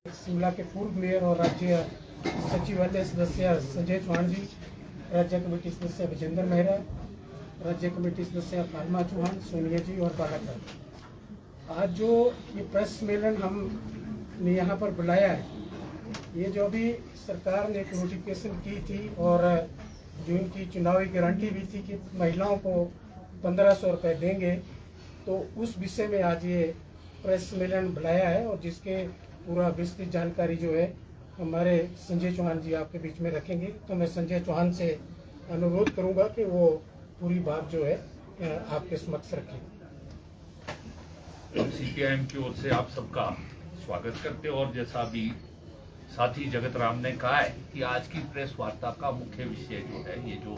शिमला के पूर्व मेयर और राज्य सचिवालय सदस्य संजय चौहान जी, राज्य कमेटी सदस्य विजेंद्र मेहरा, राज्य कमेटी सदस्य फालमा चौहान, सोनिया जी और बालाकर। आज जो ये प्रेस सम्मेलन हमने यहाँ पर बुलाया है, ये जो अभी सरकार ने एक नोटिफिकेशन की थी और जो इनकी चुनावी गारंटी भी थी कि महिलाओं को 1500 रुपये देंगे, तो उस विषय में आज ये प्रेस सम्मेलन बुलाया है और जिसके पूरा विस्तृत जानकारी जो है हमारे संजय चौहान जी आपके बीच में रखेंगे। तो मैं संजय चौहान से अनुरोध करूंगा कि वो पूरी बात जो है आपके समक्ष रखें। हम सीपीआईएम की ओर से आप सबका स्वागत करते हैं और जैसा अभी साथी जगत राम ने कहा है कि आज की प्रेस वार्ता का मुख्य विषय जो है ये जो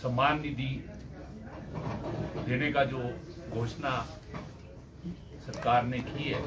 सम्मान निधि देने का जो घोषणा सरकार ने की है,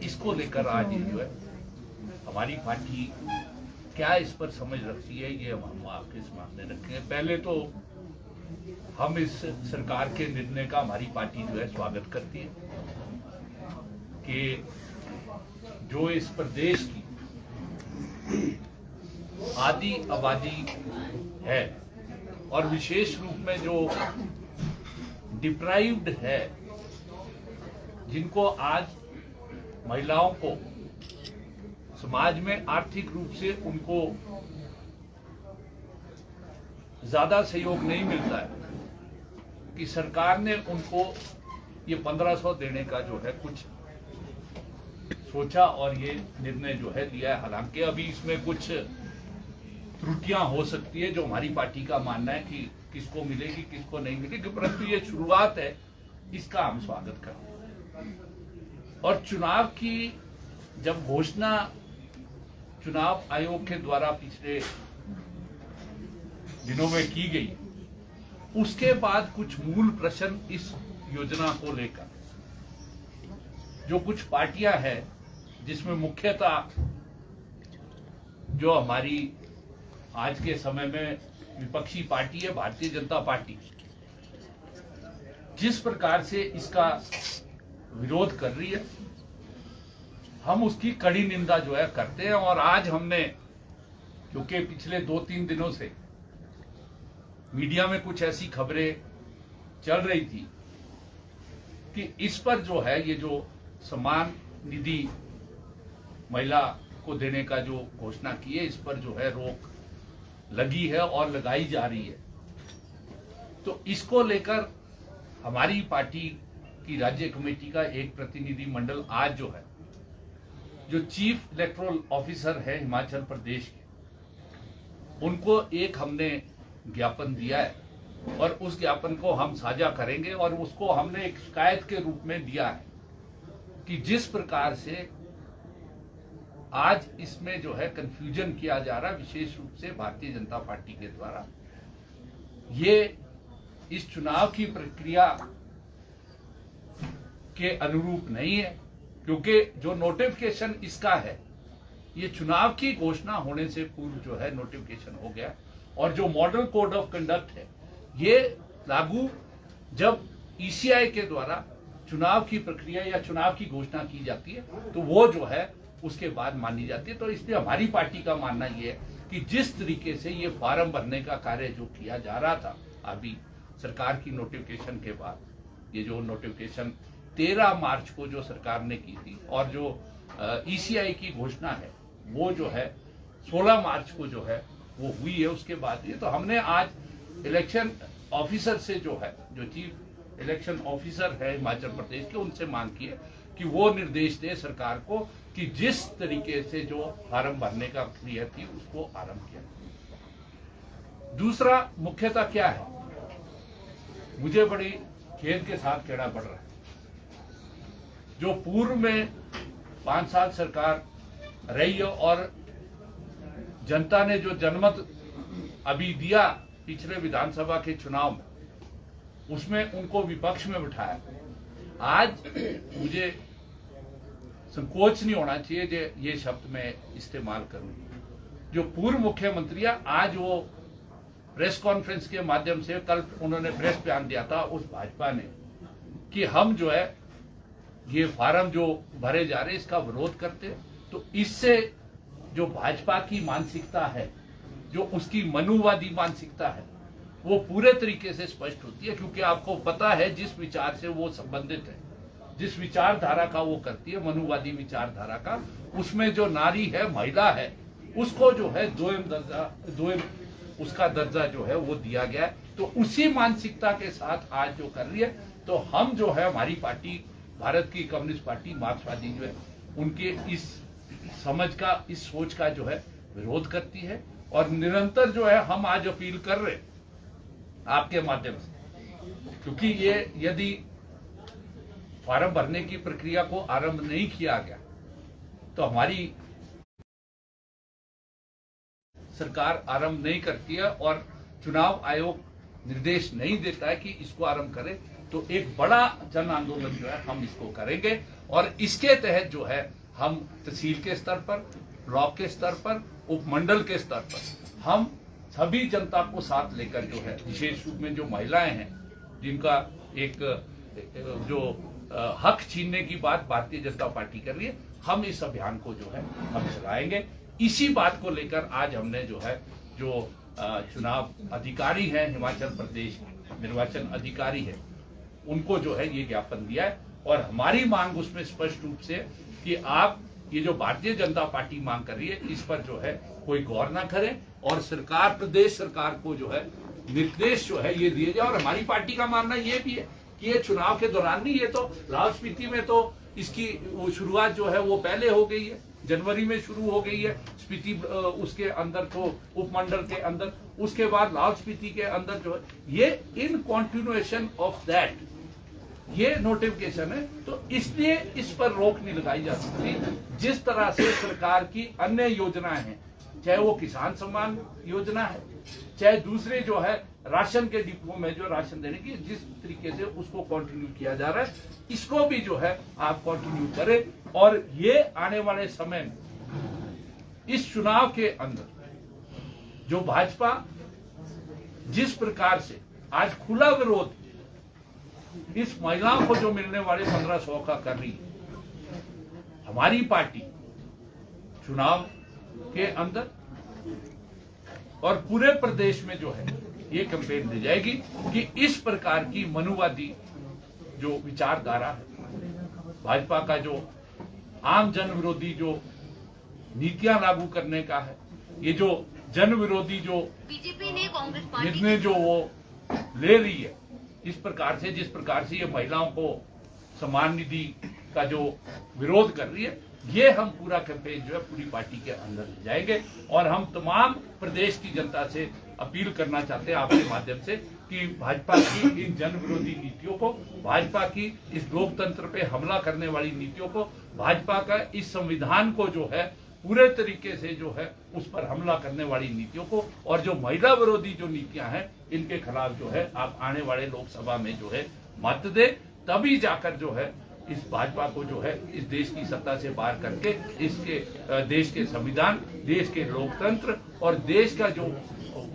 इसको लेकर आज ये जो है हमारी पार्टी क्या इस पर समझ रखती है ये हम आपके सामने रखेंगे। पहले तो हम इस सरकार के निर्णय का हमारी पार्टी जो है स्वागत करती है कि जो इस प्रदेश की आधी आबादी है और विशेष रूप में जो डिप्राइव्ड है, जिनको आज महिलाओं को समाज में आर्थिक रूप से उनको ज्यादा सहयोग नहीं मिलता है, कि सरकार ने उनको ये 1500 देने का जो है कुछ सोचा और ये निर्णय जो है लिया है। हालांकि अभी इसमें कुछ त्रुटियां हो सकती है, जो हमारी पार्टी का मानना है कि किसको मिलेगी किसको नहीं मिलेगी, परंतु ये शुरुआत है, इसका हम स्वागत करते हैं। और चुनाव की जब घोषणा चुनाव आयोग के द्वारा पिछले दिनों में की गई, उसके बाद कुछ मूल प्रश्न इस योजना को लेकर जो कुछ पार्टियां हैं, जिसमें मुख्यतः जो हमारी आज के समय में विपक्षी पार्टी है भारतीय जनता पार्टी, जिस प्रकार से इसका विरोध कर रही है, हम उसकी कड़ी निंदा जो है करते हैं। और आज हमने, क्योंकि पिछले 2-3 दिनों से मीडिया में कुछ ऐसी खबरें चल रही थी कि इस पर जो है ये जो सम्मान निधि महिला को देने का जो घोषणा की है, इस पर जो है रोक लगी है और लगाई जा रही है। तो इसको लेकर हमारी पार्टी की राज्य कमेटी का एक प्रतिनिधि मंडल आज जो है, जो चीफ इलेक्टोरल ऑफिसर है हिमाचल प्रदेश के, उनको एक हमने ज्ञापन दिया है और उस ज्ञापन को हम साझा करेंगे। और उसको हमने एक शिकायत के रूप में दिया है कि जिस प्रकार से आज इसमें जो है कंफ्यूजन किया जा रहा है, विशेष रूप से भारतीय जनता पार्टी के द्वारा, ये इस चुनाव की प्रक्रिया के अनुरूप नहीं है। क्योंकि जो नोटिफिकेशन इसका है, ये चुनाव की घोषणा होने से पूर्व जो है नोटिफिकेशन हो गया, और जो मॉडल कोड ऑफ कंडक्ट है, ये लागू जब ईसीआई के द्वारा चुनाव की प्रक्रिया या चुनाव की घोषणा की जाती है, तो वो जो है उसके बाद मानी जाती है। तो इसलिए हमारी पार्टी का मानना यह है कि जिस तरीके से ये फॉर्म भरने का कार्य जो किया जा रहा था अभी सरकार की नोटिफिकेशन के बाद, ये जो नोटिफिकेशन 13 मार्च को जो सरकार ने की थी और जो ईसीआई की घोषणा है वो जो है 16 मार्च को जो है वो हुई है, उसके बाद ये तो हमने आज इलेक्शन ऑफिसर से जो है, जो चीफ इलेक्शन ऑफिसर है हिमाचल प्रदेश के, उनसे मांग की है कि वो निर्देश दे सरकार को कि जिस तरीके से जो फॉर्म भरने का प्रक्रिया थी उसको आरंभ किया। दूसरा मुख्यतः क्या है, मुझे बड़ी खेद के साथ कहना पड़ रहा है, जो पूर्व में 5 साल सरकार रही है और जनता ने जो जनमत अभी दिया पिछले विधानसभा के चुनाव में, उसमें उनको विपक्ष में बिठाया। आज मुझे संकोच नहीं होना चाहिए जो ये शब्द मैं इस्तेमाल करूं, जो पूर्व मुख्यमंत्री आज वो प्रेस कॉन्फ्रेंस के माध्यम से, कल उन्होंने प्रेस बयान दिया था उस भाजपा ने, कि हम जो है ये फार्म जो भरे जा रहे हैं इसका विरोध करते हैं, तो इससे जो भाजपा की मानसिकता है, जो उसकी मनुवादी मानसिकता है, वो पूरे तरीके से स्पष्ट होती है। क्योंकि आपको पता है जिस विचार से वो संबंधित है, जिस विचारधारा का वो करती है, मनुवादी विचारधारा का, उसमें जो नारी है, महिला है, उसको जो है दोयम उसका दर्जा जो है वो दिया गया है। तो उसी मानसिकता के साथ आज जो कर रही है, तो हम जो है, हमारी पार्टी भारत की कम्युनिस्ट पार्टी मार्क्सवादी जो है, उनके इस समझ का, इस सोच का जो है विरोध करती है। और निरंतर जो है हम आज अपील कर रहे हैं आपके माध्यम से, क्योंकि ये यदि फार्म भरने की प्रक्रिया को आरंभ नहीं किया गया तो हमारी सरकार आरंभ नहीं करती है और चुनाव आयोग निर्देश नहीं देता है कि इसको आरंभ करे, तो एक बड़ा जन आंदोलन जो है हम इसको करेंगे। और इसके तहत जो है हम तहसील के स्तर पर, ब्लॉक के स्तर पर, उपमंडल के स्तर पर हम सभी जनता को साथ लेकर जो है, विशेष रूप में जो महिलाएं हैं जिनका एक जो हक छीनने की बात भारतीय जनता पार्टी कर रही है, हम इस अभियान को जो है हम चलाएंगे। इसी बात को लेकर आज हमने जो है, जो चुनाव अधिकारी हैं, हिमाचल प्रदेश निर्वाचन अधिकारी है, उनको जो है ये ज्ञापन दिया है। और हमारी मांग उसमें स्पष्ट रूप से कि आप ये जो भारतीय जनता पार्टी मांग कर रही है, इस पर जो है कोई गौर ना करे और सरकार, प्रदेश सरकार को जो है निर्देश जो है ये दिए जाए। और हमारी पार्टी का मानना ये भी है कि ये चुनाव के दौरान नहीं, ये तो लाहौल स्पीति में तो इसकी वो शुरुआत जो है वो पहले हो गई है, जनवरी में शुरू हो गई है स्पीति, उसके अंदर तो उपमंडल के अंदर, उसके बाद लाहौल स्पीति के अंदर जो है ये इन कॉन्टिन्यूएशन ऑफ दैट ये नोटिफिकेशन है। तो इसलिए इस पर रोक नहीं लगाई जा सकती। जिस तरह से सरकार की अन्य योजनाएं हैं, चाहे वो किसान सम्मान योजना है, चाहे दूसरे जो है राशन के डिपो में जो राशन देने की, जिस तरीके से उसको कंटिन्यू किया जा रहा है, इसको भी जो है आप कंटिन्यू करें। और ये आने वाले समय में इस चुनाव के अंदर जो भाजपा जिस प्रकार से आज खुला विरोध इस महिलाओं को जो मिलने वाले 1500 का कर रही है, हमारी पार्टी चुनाव के अंदर और पूरे प्रदेश में जो है ये कैंपेन दी जाएगी कि इस प्रकार की मनुवादी जो विचारधारा है, भाजपा का जो आम जन विरोधी जो नीतियां लागू करने का है, ये जो जन विरोधी जो बीजेपी ने कांग्रेस पार्टी निर्णय जो वो ले रही है, इस प्रकार से जिस प्रकार से ये महिलाओं को सम्मान निधि का जो विरोध कर रही है, ये हम पूरा कैंपेन जो है पूरी पार्टी के अंदर ले जाएंगे। और हम तमाम प्रदेश की जनता से अपील करना चाहते हैं आपके माध्यम से कि भाजपा की इन जन विरोधी नीतियों को, भाजपा की इस लोकतंत्र पे हमला करने वाली नीतियों को, भाजपा का इस संविधान को जो है पूरे तरीके से जो है उस पर हमला करने वाली नीतियों को, और जो महिला विरोधी जो नीतियां हैं, इनके खिलाफ जो है आप आने वाले लोकसभा में जो है मत दे, तभी जाकर जो है इस भाजपा को जो है इस देश की सत्ता से बाहर करके इसके देश के संविधान, देश के लोकतंत्र और देश का जो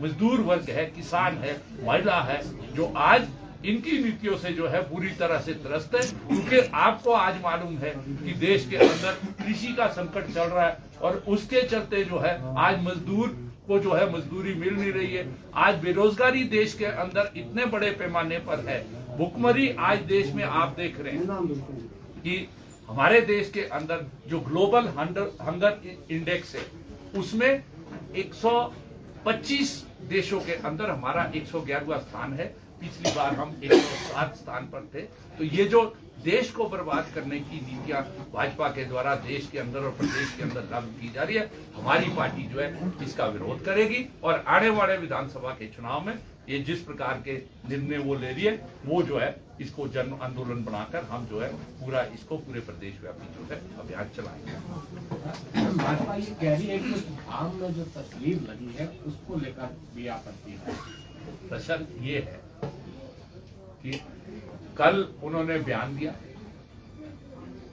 मजदूर वर्ग है, किसान है, महिला है, जो आज इनकी नीतियों से जो है पूरी तरह से त्रस्त है। क्योंकि आपको आज मालूम है कि देश के अंदर कृषि का संकट चल रहा है और उसके चलते जो है आज मजदूर को जो है मजदूरी मिल नहीं रही है। आज बेरोजगारी देश के अंदर इतने बड़े पैमाने पर है, भुखमरी आज देश में आप देख रहे हैं कि हमारे देश के अंदर जो ग्लोबल हंगर इंडेक्स है उसमें 125 देशों के अंदर हमारा 111वां स्थान है। पिछली बार हम 107 स्थान पर थे। तो ये जो देश को बर्बाद करने की नीतियां भाजपा के द्वारा देश के अंदर और प्रदेश के अंदर लागू की जा रही है, हमारी पार्टी जो है इसका विरोध करेगी। और आने वाले विधानसभा के चुनाव में ये जिस प्रकार के निर्णय वो ले रही है, वो जो है इसको जन आंदोलन बनाकर हम जो है पूरा इसको पूरे प्रदेश व्यापी जो है अभियान चलाएंगे। भाजपा ये कह रही है कि उस आम में जो तस्वीर लगी है उसको लेकर भी आपत्ति है। प्रश्न ये है कि कल उन्होंने बयान दिया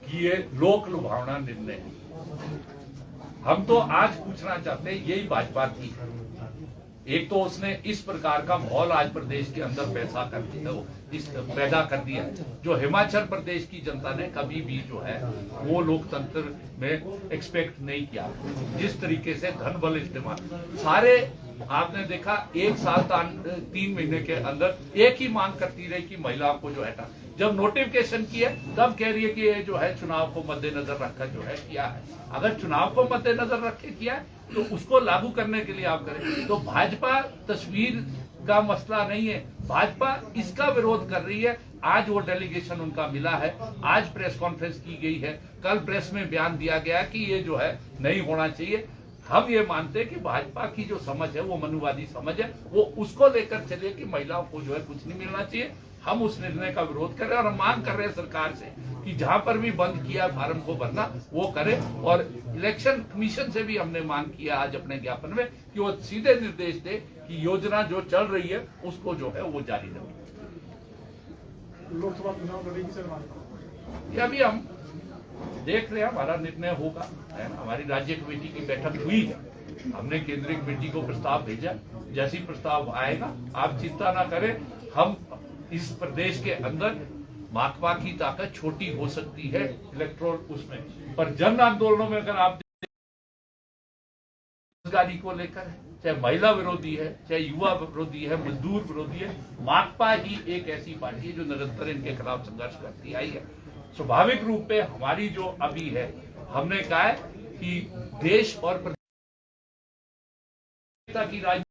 कि ये लोक लुभावना निर्णय है। हम तो आज पूछना चाहते हैं, यही भाजपा थी, एक तो उसने इस प्रकार का माहौल आज प्रदेश के अंदर पैदा कर दिया है जो हिमाचल प्रदेश की जनता ने कभी भी जो है वो लोकतंत्र में एक्सपेक्ट नहीं किया। जिस तरीके से धन बल इस्तेमाल सारे आपने देखा 1 साल 3 महीने के अंदर एक ही मांग करती रही कि महिलाओं को जो है जब नोटिफिकेशन किया तब कह रही है कि ये जो है चुनाव को मद्देनजर रखकर जो है किया है। अगर चुनाव को मद्देनजर रख के किया है तो उसको लागू करने के लिए आप करें। तो भाजपा तस्वीर का मसला नहीं है, भाजपा इसका विरोध कर रही है। आज वो डेलीगेशन उनका मिला है, आज प्रेस कॉन्फ्रेंस की गई है, कल प्रेस में बयान दिया गया कि ये जो है नहीं होना चाहिए। हम ये मानते हैं कि भाजपा की जो समझ है वो मनुवादी समझ है, वो उसको लेकर चलिए कि महिलाओं को जो है कुछ नहीं मिलना चाहिए। हम उस निर्णय का विरोध कर रहे हैं और हम मांग कर रहे हैं सरकार से कि जहां पर भी बंद किया फार्म को भरना वो करे। और इलेक्शन कमीशन से भी हमने मांग किया आज अपने ज्ञापन में कि वो सीधे निर्देश दे कि योजना जो चल रही है उसको जो है वो जारी रखे। लोकसभा चुनाव लड़ेगी सर, ये अभी हम देख रहे हैं, हमारा निर्णय होगा, है ना। हमारी राज्य कमेटी की बैठक हुई है, हमने केंद्रीय कमेटी को प्रस्ताव भेजा, जैसी प्रस्ताव आएगा आप चिंता ना करें। हम इस प्रदेश के अंदर माकपा की ताकत छोटी हो सकती है इलेक्ट्रोल उसमें, पर जन आंदोलनों में अगर आप बेरोजगारी को लेकर, चाहे महिला विरोधी है, चाहे युवा विरोधी है, मजदूर विरोधी है, माकपा ही एक ऐसी पार्टी है जो निरंतर इनके खिलाफ संघर्ष करती आई है। स्वाभाविक रूप पे हमारी जो अभी है, हमने कहा है कि देश और की